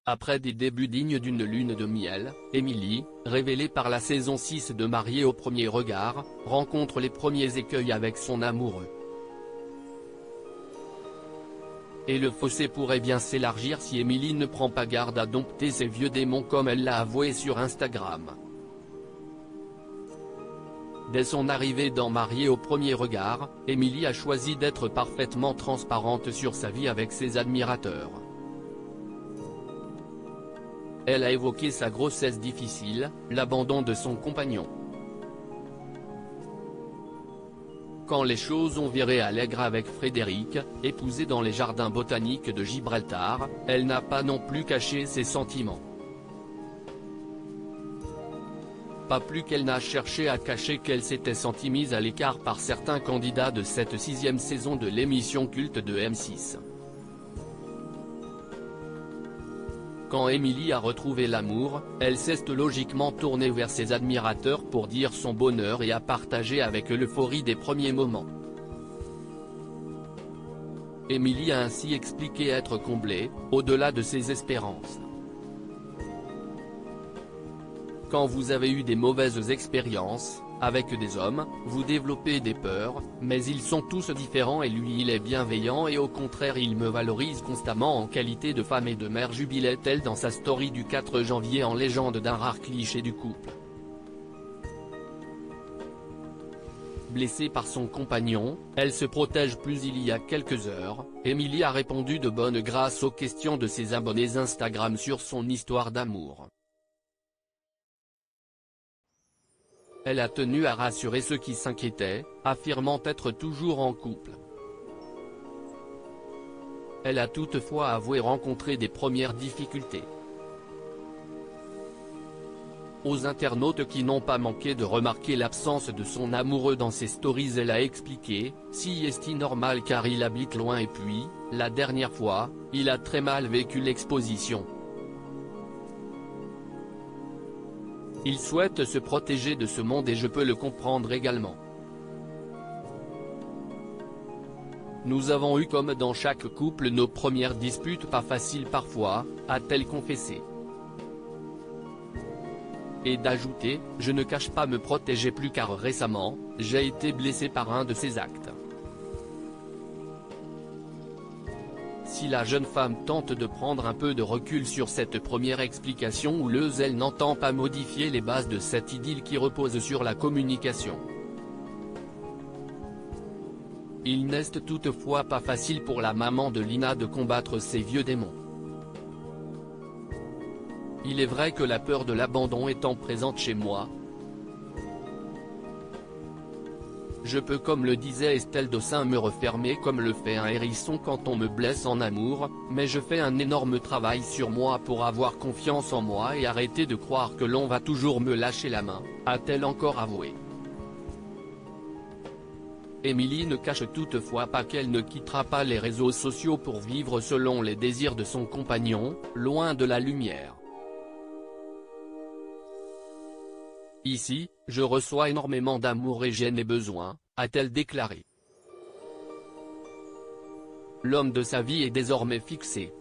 Après des débuts dignes d'une lune de miel, Émilie, révélée par la saison 6 de Mariée au premier regard, rencontre les premiers écueils avec son amoureux. Et le fossé pourrait bien s'élargir si Émilie ne prend pas garde à dompter ses vieux démons comme elle l'a avoué sur Instagram. Dès son arrivée dans Mariée au premier regard, Émilie a choisi d'être parfaitement transparente sur sa vie avec ses admirateurs. Elle a évoqué sa grossesse difficile, l'abandon de son compagnon. Quand les choses ont viré à l'aigre avec Frédéric, épousé dans les jardins botaniques de Gibraltar, elle n'a pas non plus caché ses sentiments. Pas plus qu'elle n'a cherché à cacher qu'elle s'était sentie mise à l'écart par certains candidats de cette 6e saison de l'émission culte de M6. Quand Émilie a retrouvé l'amour, elle s'est logiquement tournée vers ses admirateurs pour dire son bonheur et a partagé avec eux l'euphorie des premiers moments. Émilie a ainsi expliqué être comblée, au-delà de ses espérances. Quand vous avez eu des mauvaises expériences, avec des hommes, vous développez des peurs, mais ils sont tous différents et lui il est bienveillant et au contraire il me valorise constamment en qualité de femme et de mère, jubilait-elle dans sa story du 4 janvier en légende d'un rare cliché du couple. Blessée par son compagnon, elle se protège plus il y a quelques heures, Émilie a répondu de bonne grâce aux questions de ses abonnés Instagram sur son histoire d'amour. Elle a tenu à rassurer ceux qui s'inquiétaient, affirmant être toujours en couple. Elle a toutefois avoué rencontrer des premières difficultés. Aux internautes qui n'ont pas manqué de remarquer l'absence de son amoureux dans ses stories, elle a expliqué « Si est-il normal car il habite loin et puis, la dernière fois, il a très mal vécu l'exposition. Il souhaite se protéger de ce monde et je peux le comprendre également. Nous avons eu comme dans chaque couple nos premières disputes pas faciles parfois, a-t-elle confessé. Et d'ajouter, je ne cache pas me protéger plus car récemment, j'ai été blessée par un de ses actes. Si la jeune femme tente de prendre un peu de recul sur cette première explication houleuse, elle n'entend pas modifier les bases de cette idylle qui repose sur la communication. Il n'est toutefois pas facile pour la maman de Lina de combattre ses vieux démons. Il est vrai que la peur de l'abandon étant présente chez moi, je peux, comme le disait Estelle Dossin, me refermer comme le fait un hérisson quand on me blesse en amour, mais je fais un énorme travail sur moi pour avoir confiance en moi et arrêter de croire que l'on va toujours me lâcher la main, a-t-elle encore avoué. Émilie ne cache toutefois pas qu'elle ne quittera pas les réseaux sociaux pour vivre selon les désirs de son compagnon, loin de la lumière. Ici, je reçois énormément d'amour et j'en ai besoin, a-t-elle déclaré. L'homme de sa vie est désormais fixé.